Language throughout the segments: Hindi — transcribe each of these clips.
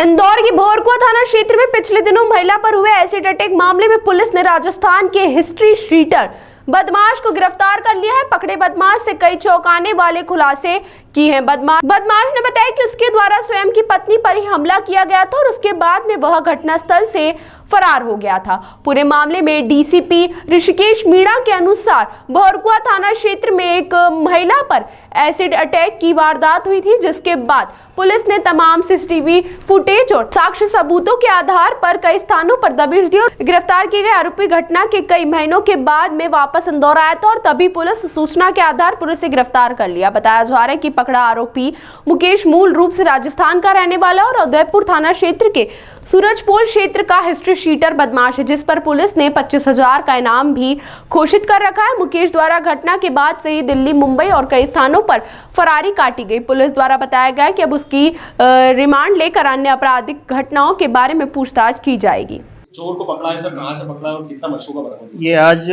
इंदौर की भोरकुआ थाना क्षेत्र में पिछले दिनों महिला पर हुए एसिड अटैक मामले में पुलिस ने राजस्थान के हिस्ट्री शीटर बदमाश को गिरफ्तार कर लिया है। पकड़े बदमाश से कई चौंकाने वाले खुलासे किए हैं। बदमाश ने बताया कि उसके द्वारा स्वयं की पत्नी पर ही हमला किया गया था और उसके बाद में वह घटनास्थल से फरार हो गया था। पूरे मामले में डीसीपी ऋषिकेश मीणा के अनुसार भोरकुआ थाना क्षेत्र में एक महिला पर एसिड अटैक की वारदात हुई थी, जिसके बाद पुलिस ने तमाम सीसीटीवी फुटेज और साक्ष्य सबूतों के आधार पर कई स्थानों पर दबिश दी और गिरफ्तार किए गए आरोपी घटना के कई महीनों के बाद में वापस इंदौर आया था और तभी पुलिस सूचना के आधार पर उसे गिरफ्तार कर लिया। बताया जा रहा है कि पकड़ा आरोपी मुकेश मूल रूप से राजस्थान का रहने वाला और उदयपुर थाना क्षेत्र के सूरजपोल क्षेत्र का हिस्ट्री शीटर बदमाश है, जिस पर पुलिस ने 25,000 का इनाम भी घोषित कर रखा है। मुकेश द्वारा घटना के बाद से ही दिल्ली, मुंबई और कई स्थानों पर फरारी काटी गई। पुलिस द्वारा बताया गया कि अब उसकी रिमांड लेकर अन्य आपराधिक घटनाओं के बारे में पूछताछ की जाएगी। चोर को पकड़ा है सर, कहाँ से पकड़ा है और कितना मशहूर का बरामद? ये आज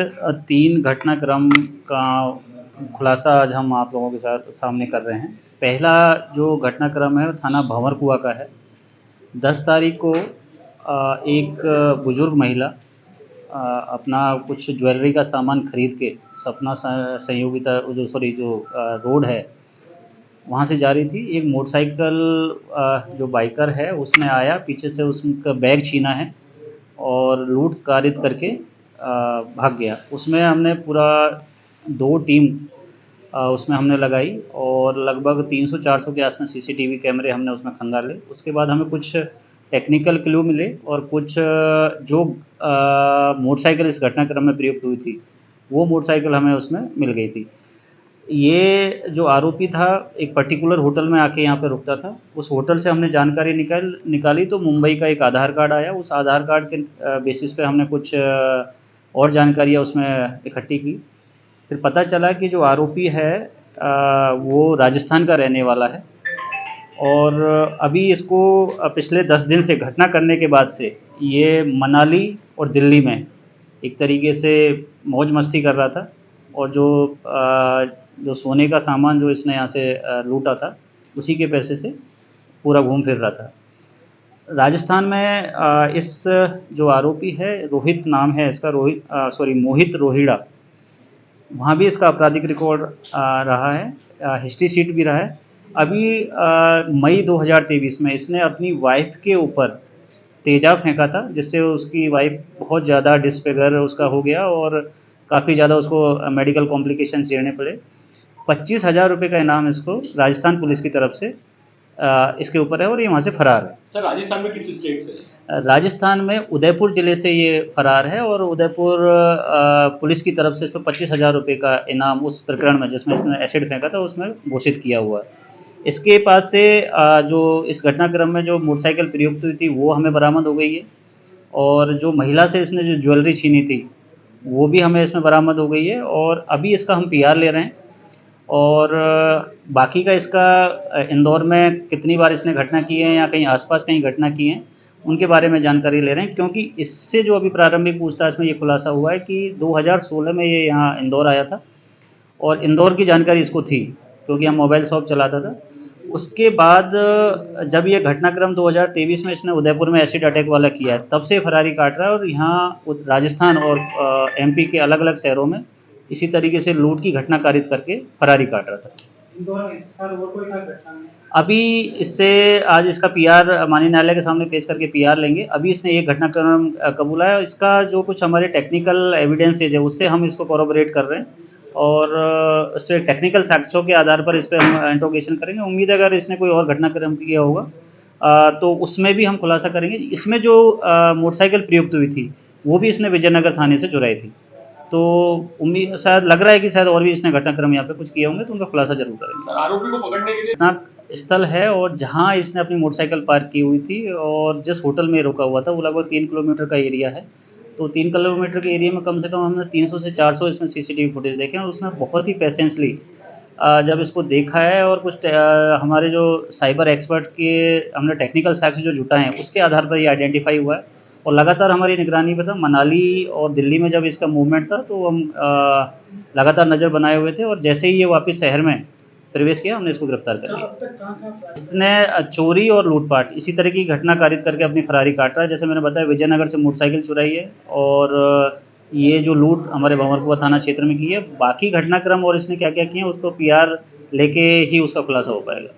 3 घटनाक्रम का खुलासा आज हम आप लोगों के साथ सामने कर रहे हैं। पहला जो घटनाक्रम है थाना भंवरकुआ का है। 10 तारीख को एक बुजुर्ग महिला अपना कुछ ज्वेलरी का सामान खरीद के सपना संयोगिता जो रोड है वहाँ से जा रही थी। एक मोटरसाइकिल जो बाइकर है उसने आया, पीछे से उसका बैग छीना है और लूट कारित करके भाग गया। उसमें हमने पूरा 2 टीम उसमें हमने लगाई और लगभग 300-400 के आसपास सीसीटीवी कैमरे हमने उसमें खंगाले। उसके बाद हमें कुछ टेक्निकल क्लू मिले और कुछ जो मोटरसाइकिल इस घटनाक्रम में प्रयुक्त हुई थी वो मोटरसाइकिल हमें उसमें मिल गई थी। ये जो आरोपी था एक पर्टिकुलर होटल में आके यहाँ पे रुकता था। उस होटल से हमने जानकारी निकाली तो मुंबई का एक आधार कार्ड आया। उस आधार कार्ड के बेसिस पे हमने कुछ और जानकारियाँ उसमें इकट्ठी की। फिर पता चला कि जो आरोपी है वो राजस्थान का रहने वाला है और अभी इसको पिछले 10 दिन से घटना करने के बाद से ये मनाली और दिल्ली में एक तरीके से मौज मस्ती कर रहा था और जो सोने का सामान जो इसने यहाँ से लूटा था उसी के पैसे से पूरा घूम फिर रहा था। राजस्थान में इस जो आरोपी है रोहित नाम है इसका, मोहित रोहिड़ा, वहाँ भी इसका आपराधिक रिकॉर्ड रहा है, हिस्ट्री शीट भी रहा है। अभी मई 2023 में इसने अपनी वाइफ के ऊपर तेजाब फेंका था, जिससे उसकी वाइफ बहुत ज़्यादा डिसफिगर उसका हो गया और काफ़ी ज़्यादा उसको मेडिकल कॉम्प्लिकेशन झेलने पड़े। 25,000 रुपये का इनाम इसको राजस्थान पुलिस की तरफ से इसके ऊपर है और ये वहाँ से फरार है। सर राजस्थान में किस स्टेट से? राजस्थान में उदयपुर ज़िले से ये फरार है और उदयपुर पुलिस की तरफ से इसको 25,000 रुपये का इनाम उस प्रकरण में जिसमें इसने एसिड फेंका था उसमें घोषित किया हुआ है। इसके पास से जो इस घटनाक्रम में जो मोटरसाइकिल प्रयुक्त हुई थी वो हमें बरामद हो गई है और जो महिला से इसने जो ज्वेलरी छीनी थी वो भी हमें इसमें बरामद हो गई है और अभी इसका हम PR ले रहे हैं और बाकी का इसका इंदौर में कितनी बार इसने घटना की है या कहीं आसपास कहीं घटना की है उनके बारे में जानकारी ले रहे हैं, क्योंकि इससे जो अभी प्रारंभिक पूछताछ में ये खुलासा हुआ है कि 2016 में ये यहाँ इंदौर आया था और इंदौर की जानकारी इसको थी क्योंकि हम मोबाइल शॉप चलाता था। उसके बाद जब ये घटनाक्रम 2023 में इसने उदयपुर में एसिड अटैक वाला किया है तब से फरारी काट रहा है और यहाँ राजस्थान और MP के अलग अलग शहरों में इसी तरीके से लूट की घटना कारित करके फरारी काट रहा था। अभी इससे आज इसका PR माननीय न्यायालय के सामने पेश करके PR लेंगे। अभी इसने एक घटनाक्रम कबूला है। इसका जो कुछ हमारे टेक्निकल एविडेंसेज है उससे हम इसको कॉरोबोरेट कर रहे हैं और उससे टेक्निकल साक्ष्यों के आधार पर इस पर हम इंट्रोगेशन करेंगे। उम्मीद है अगर इसने कोई और घटनाक्रम किया होगा तो उसमें भी हम खुलासा करेंगे। इसमें जो मोटरसाइकिल प्रयुक्त हुई थी वो भी इसने विजयनगर थाने से चुराई थी, तो उम्मीद शायद लग रहा है कि शायद और भी इसने घटनाक्रम यहाँ पे कुछ किए होंगे तो उनका खुलासा जरूर करेंगे। सर आरोपी को पकड़ने के लिए घटना स्थल है और जहाँ इसने अपनी मोटरसाइकिल पार्क की हुई थी और जिस होटल में रुका हुआ था वो लगभग 3 किलोमीटर का एरिया है। तो 3 किलोमीटर के एरिया में कम से कम हमने 300 से 400 इसमें CCTV फुटेज देखे और उसने बहुत ही पेशेंसली जब इसको देखा है और कुछ हमारे जो साइबर एक्सपर्ट के हमने टेक्निकल साक्ष्य जो जुटाए हैं उसके आधार पर ये आइडेंटिफाई हुआ है और लगातार हमारी निगरानी पे था। मनाली और दिल्ली में जब इसका मूवमेंट था तो हम लगातार नज़र बनाए हुए थे और जैसे ही ये वापस शहर में प्रवेश किया, हमने इसको गिरफ्तार कर लिया। इसने चोरी और लूटपाट इसी तरह की घटना कारित करके अपनी फरारी काट रहा है। जैसे मैंने बताया, विजयनगर से मोटरसाइकिल चुराई है और ये जो लूट हमारे भंवरकुआ थाना क्षेत्र में की है। बाकी घटनाक्रम और इसने क्या क्या किए हैं उसको पीआर लेके ही उसका खुलासा हो पाएगा।